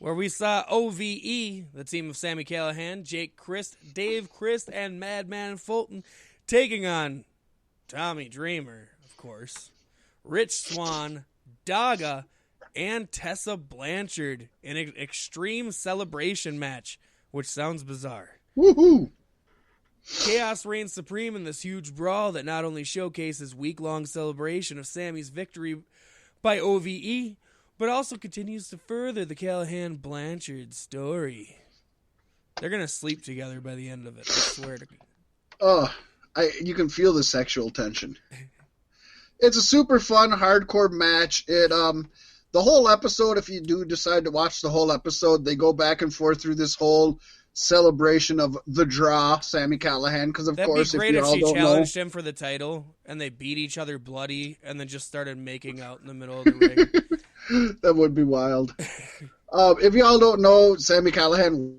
where we saw OVE, the team of Sami Callihan, Jake Crist, Dave Crist, and Madman Fulton, taking on Tommy Dreamer, of course, Rich Swann, Daga, and Tessa Blanchard in an extreme celebration match, which sounds bizarre. Woohoo! Chaos reigns supreme in this huge brawl that not only showcases week-long celebration of Sami's victory by OVE, but also continues to further the Callahan-Blanchard story. They're going to sleep together by the end of it, I swear to God. You can feel the sexual tension. It's a super fun, hardcore match. The whole episode, if you do decide to watch the whole episode, they go back and forth through this whole celebration of the draw, Sami Callihan, because of course, if you all don't know... That'd be great if she challenged him for the title, and they beat each other bloody, and then just started making out in the middle of the ring. That would be wild. If you all don't know, Sami Callihan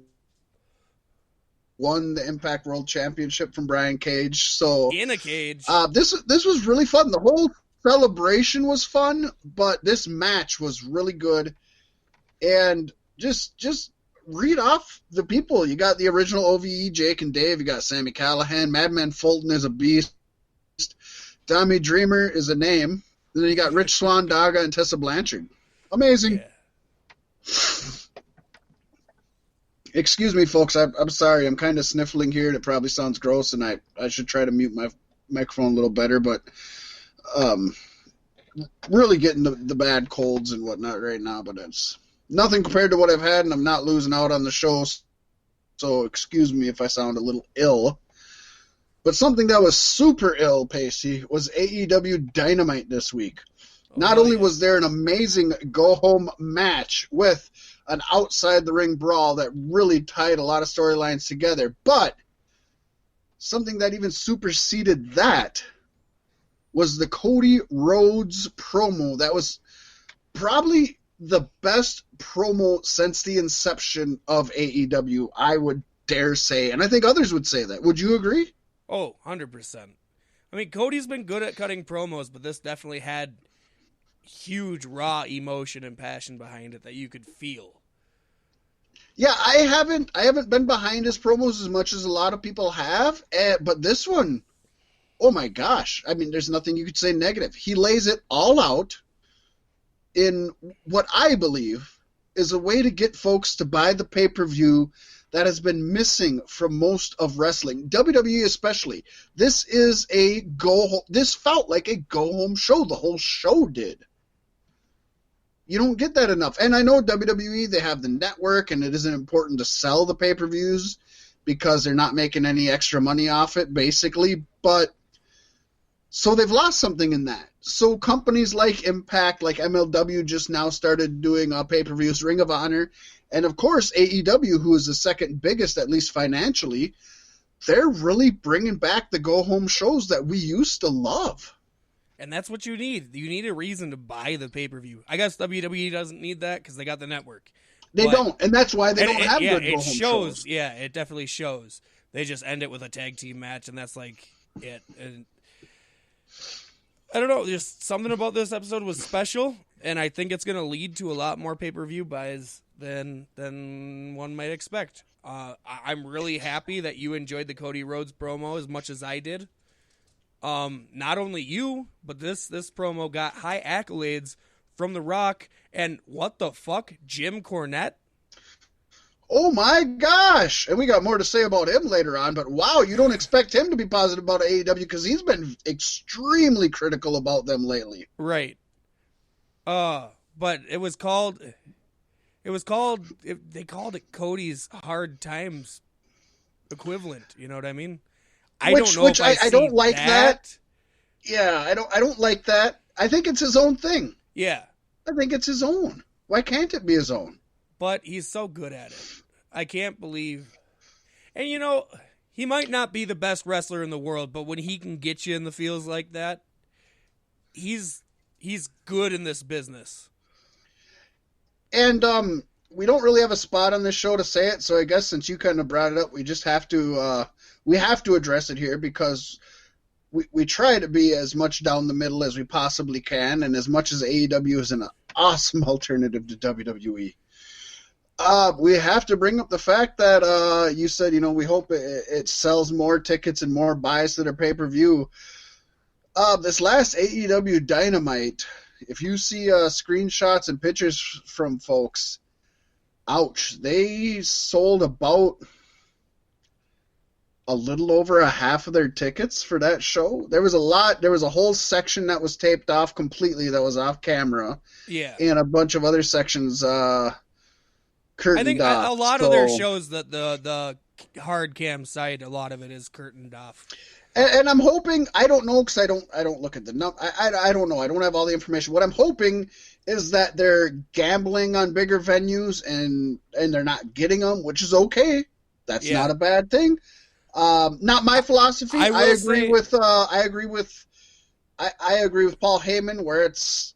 won the Impact World Championship from Brian Cage. So in a cage. This was really fun. The whole celebration was fun, but this match was really good. And just read off the people. You got the original OVE, Jake and Dave. You got Sami Callihan. Madman Fulton is a beast. Tommy Dreamer is a name. And then you got Rich Swann, Daga, and Tessa Blanchard. Amazing. Yeah. Excuse me, folks. I'm sorry. I'm kind of sniffling here, and it probably sounds gross, and I should try to mute my microphone a little better, but really getting the bad colds and whatnot right now, but it's nothing compared to what I've had, and I'm not losing out on the show, so excuse me if I sound a little ill. But something that was super ill, Paystee, was AEW Dynamite this week. Not only was there an amazing go-home match with an outside-the-ring brawl that really tied a lot of storylines together, but something that even superseded that was the Cody Rhodes promo. That was probably the best promo since the inception of AEW, I would dare say. And I think others would say that. Would you agree? Oh, 100%. I mean, Cody's been good at cutting promos, but this definitely had huge raw emotion and passion behind it that you could feel. Yeah, I haven't been behind his promos as much as a lot of people have, but this one, oh my gosh. I mean, there's nothing you could say negative. He lays it all out in what I believe is a way to get folks to buy the pay-per-view that has been missing from most of wrestling, WWE especially. This felt like a go-home show. The whole show did. You don't get that enough. And I know WWE, they have the network, and it isn't important to sell the pay-per-views because they're not making any extra money off it, basically. But so they've lost something in that. So companies like Impact, like MLW, just now started doing pay-per-views, Ring of Honor, and of course AEW, who is the second biggest, at least financially. They're really bringing back the go-home shows that we used to love. And that's what you need. You need a reason to buy the pay-per-view. I guess WWE doesn't need that because they got the network. They don't, and that's why they don't have good go-home shows. Yeah, it definitely shows. They just end it with a tag team match, and that's like it. And I don't know, just something about this episode was special, and I think it's going to lead to a lot more pay-per-view buys than one might expect. I'm really happy that you enjoyed the Cody Rhodes promo as much as I did. Not only you, but this promo got high accolades from The Rock, and what the fuck, Jim Cornette? Oh my gosh! And we got more to say about him later on, but wow, you don't expect him to be positive about AEW because he's been extremely critical about them lately. Right. But they called it Cody's Hard Times equivalent, you know what I mean? I don't like that. Yeah, I don't like that. I think it's his own thing. Yeah. I think it's his own. Why can't it be his own? But he's so good at it. I can't believe. And you know, he might not be the best wrestler in the world, but when he can get you in the feels like that, he's good in this business. And we don't really have a spot on this show to say it, so I guess since you kind of brought it up, we just have to address it here because we try to be as much down the middle as we possibly can, and as much as AEW is an awesome alternative to WWE. We have to bring up the fact that you said, we hope it sells more tickets and more buys to their pay-per-view. This last AEW Dynamite, if you see screenshots and pictures from folks, ouch, they sold about a little over a half of their tickets for that show. There was a whole section that was taped off completely that was off camera. Yeah. And a bunch of other sections curtained I think off. a lot of their shows that the hard cam side, a lot of it is curtained off. And I'm hoping, I don't know, because I don't look at the number. I don't know. I don't have all the information. What I'm hoping is that they're gambling on bigger venues and they're not getting them, which is okay. That's not a bad thing. Not my philosophy. I agree with Paul Heyman, where it's,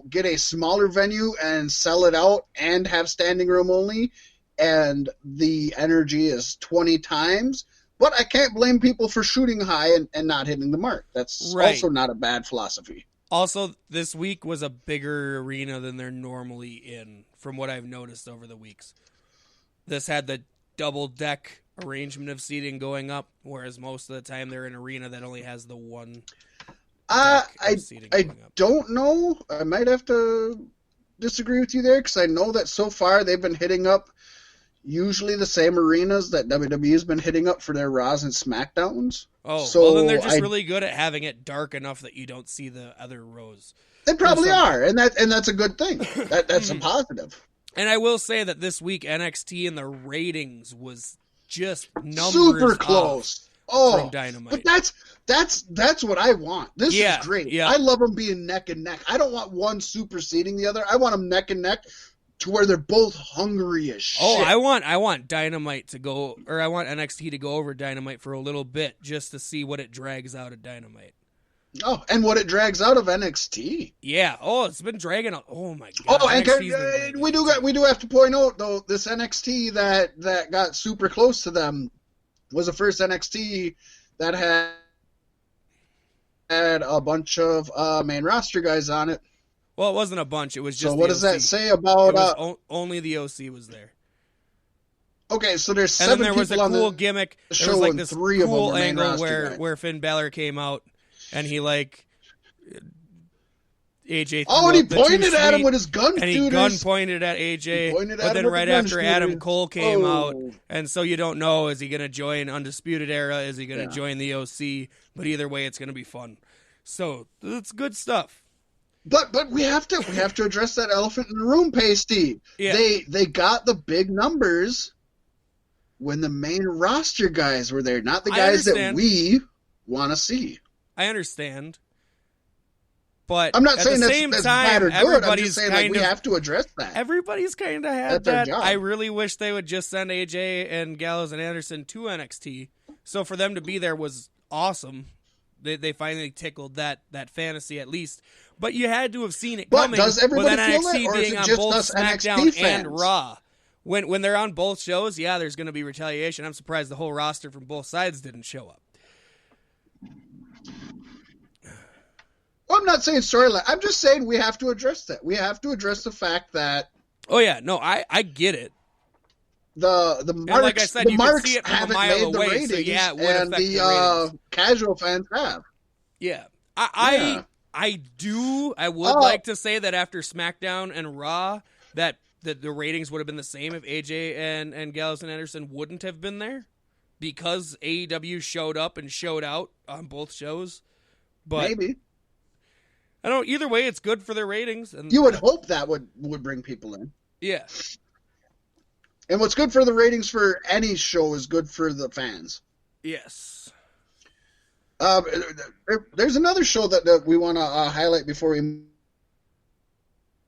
get a smaller venue and sell it out and have standing room only, and the energy is 20 times. But I can't blame people for shooting high and not hitting the mark. That's also not a bad philosophy. Also, this week was a bigger arena than they're normally in, from what I've noticed over the weeks. This had the double deck arrangement of seating going up, whereas most of the time they're in an arena that only has the one deck of seating going up. I don't know. I might have to disagree with you there, because I know that so far they've been hitting up usually the same arenas that WWE has been hitting up for their Raws and SmackDowns. Oh, so well, then they're just really good at having it dark enough that you don't see the other rows. They probably are, and that's a good thing. That's a positive. And I will say that this week NXT and the ratings was just numbers super close. From Dynamite. But that's what I want. This is great. Yeah. I love them being neck and neck. I don't want one superseding the other. I want them neck and neck to where they're both hungry as shit. Oh, I want Dynamite to go, or I want NXT to go over Dynamite for a little bit just to see what it drags out of Dynamite. Oh, and what it drags out of NXT. Yeah. Oh, it's been dragging out. Oh my god. Oh, and we do have to point out though, this NXT that got super close to them was the first NXT that had a bunch of main roster guys on it. Well, it wasn't a bunch. It was just. So what does that say about? Only the OC was there. Okay, so there's 7 and then there was people a cool gimmick. There was like this 3 of cool them angle where Finn Balor came out and he AJ. Oh, and he pointed at him with his gun. And he gun pointed at AJ. But then right after Adam Cole came out, and so you don't know, is he going to join Undisputed Era? Is he going to join the OC? But either way, it's going to be fun. So it's good stuff. But we have to address that elephant in the room, Paystee. Yeah. They got the big numbers when the main roster guys were there, not the guys that we want to see. I understand. But I'm not saying at the same that's time, bad or good. everybody's I'm just saying we have to address that. Everybody's kind of had that's that. Our job. I really wish they would just send AJ and Gallows and Anderson to NXT. So for them to be there was awesome. They finally tickled that fantasy at least. But you had to have seen it coming. Does everybody with feel NXT it, or being is it on just both us SmackDown NXT fans? and Raw. When they're on both shows, yeah, there's going to be retaliation. I'm surprised the whole roster from both sides didn't show up. Well, I'm not saying storyline. I'm just saying we have to address that. We have to address the fact that. Oh yeah, no, I get it. The marks, like I said, the you marks can see it from haven't a mile made the away, ratings, so yeah, it would and affect the the casual fans have. Yeah, I would like to say that after SmackDown and Raw, that the ratings would have been the same if AJ and Gallows and Anderson wouldn't have been there, because AEW showed up and showed out on both shows. But maybe. I don't. Either way, it's good for their ratings. And you would hope that would bring people in. Yeah. And what's good for the ratings for any show is good for the fans. Yes. There's another show that we want to highlight before we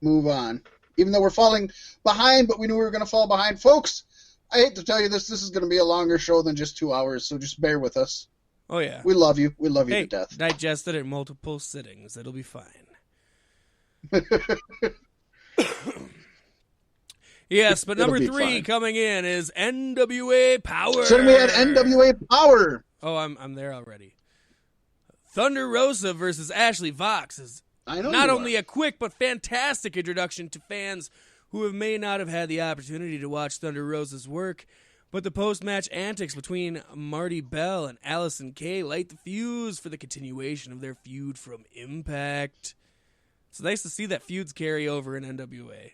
move on. Even though we're falling behind, but we knew we were going to fall behind. Folks, I hate to tell you this. This is going to be a longer show than just 2 hours, so just bear with us. Oh, yeah. We love you. We love you to death. Digest it in multiple sittings. It'll be fine. Yes, but number 3 coming in is NWA Power. So we had NWA Power. Oh, I'm there already. Thunder Rosa versus Ashley Vox is not only a quick but fantastic introduction to fans who may not have had the opportunity to watch Thunder Rosa's work, but the post-match antics between Marty Bell and Allison Kay light the fuse for the continuation of their feud from Impact. It's nice to see that feuds carry over in NWA.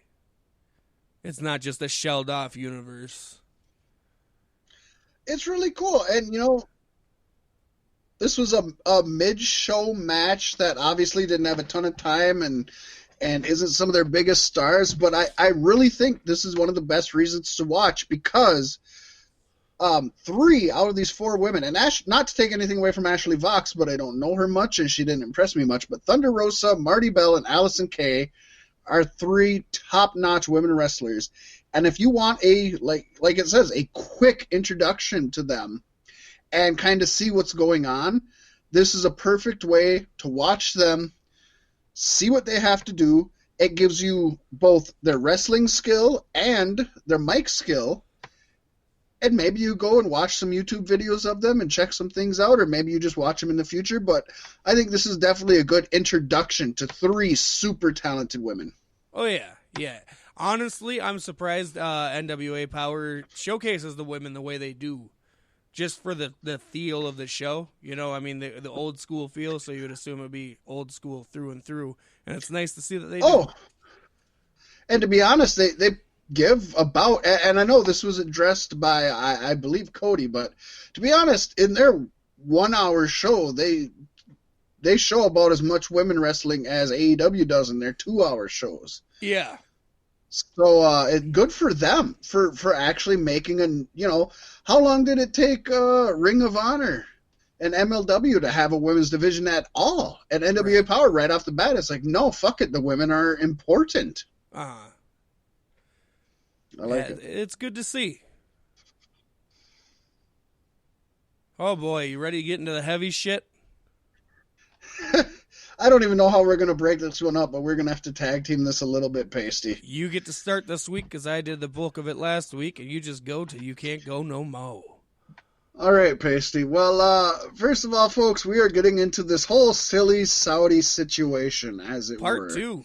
It's not just a shelled-off universe. It's really cool. And, this was a mid-show match that obviously didn't have a ton of time and isn't some of their biggest stars, but I really think this is one of the best reasons to watch because 3 out of these 4 women, and not to take anything away from Ashley Vox, but I don't know her much and she didn't impress me much, but Thunder Rosa, Marty Bell, and Allison Kay are 3 top-notch women wrestlers. And if you want a, like it says, a quick introduction to them and kind of see what's going on, this is a perfect way to watch them, see what they have to do. It gives you both their wrestling skill and their mic skill. And maybe you go and watch some YouTube videos of them and check some things out, or maybe you just watch them in the future. But I think this is definitely a good introduction to 3 super talented women. Oh, yeah, yeah. Honestly, I'm surprised NWA Power showcases the women the way they do, just for the feel of the show. The old school feel, so you would assume it would be old school through and through. And it's nice to see that they do. Oh, and to be honest, they give about, and I know this was addressed by, I believe, Cody, but to be honest, in their 1-hour show, they show about as much women wrestling as AEW does in their 2-hour shows. Yeah. So good for them for actually making how long did it take Ring of Honor and MLW to have a women's division at all? And NWA Power right off the bat, it's like, no, fuck it, the women are important. Uh-huh. I like it. It's good to see. Oh boy, you ready to get into the heavy shit? I don't even know how we're going to break this one up, but we're going to have to tag team this a little bit, Paystee. You get to start this week because I did the bulk of it last week, and you just go till you can't go no more. All right, Paystee. Well, first of all, folks, we are getting into this whole silly Saudi situation, as it were. Part 2.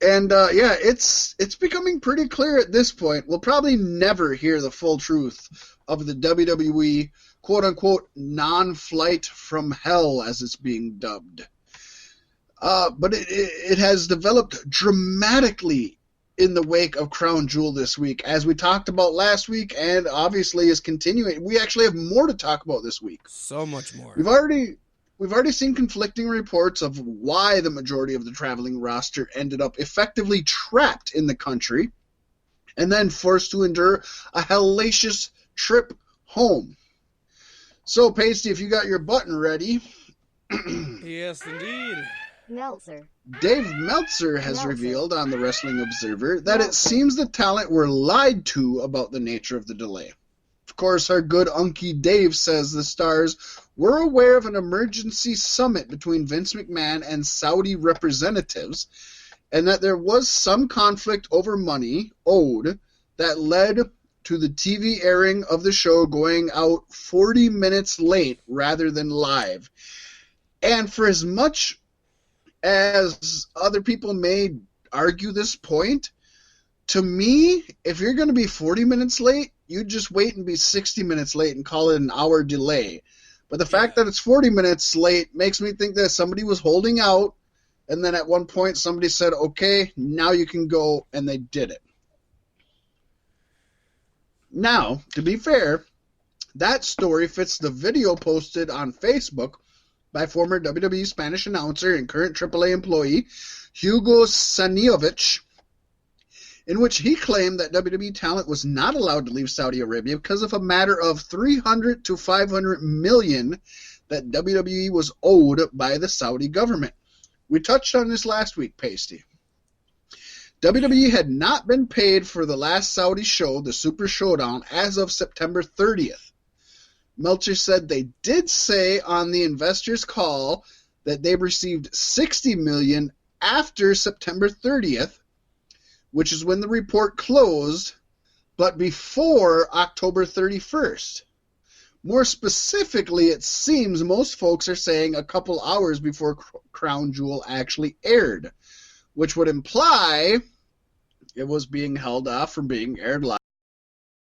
And, it's becoming pretty clear at this point. We'll probably never hear the full truth of the WWE, quote-unquote, non-flight from hell, as it's being dubbed. But it has developed dramatically in the wake of Crown Jewel this week, as we talked about last week, and obviously is continuing. We actually have more to talk about this week. So much more. We've already seen conflicting reports of why the majority of the traveling roster ended up effectively trapped in the country and then forced to endure a hellacious trip home. So, Paystee, if you got your button ready. Yes, indeed. Meltzer. Dave Meltzer has revealed on the Wrestling Observer that it seems the talent were lied to about the nature of the delay. Of course, our good Unky Dave says the stars were aware of an emergency summit between Vince McMahon and Saudi representatives, and that there was some conflict over money owed that led to the TV airing of the show going out 40 minutes late rather than live. And for as much as other people may argue this point, to me, if you're going to be 40 minutes late, you just wait and be 60 minutes late and call it an hour delay. But the fact that it's 40 minutes late makes me think that somebody was holding out, and then at one point somebody said, okay, now you can go, and they did it. Now, to be fair, that story fits the video posted on Facebook by former WWE Spanish announcer and current AAA employee Hugo Saniovic, in which he claimed that WWE talent was not allowed to leave Saudi Arabia because of a matter of $300 to $500 million that WWE was owed by the Saudi government. We touched on this last week, Paystee. WWE had not been paid for the last Saudi show, the Super Showdown, as of September 30th. Meltzer said they did say on the investors' call that they received $60 million after September 30th, which is when the report closed, but before October 31st. More specifically, it seems most folks are saying a couple hours before Crown Jewel actually aired, which would imply, it was being held off from being aired live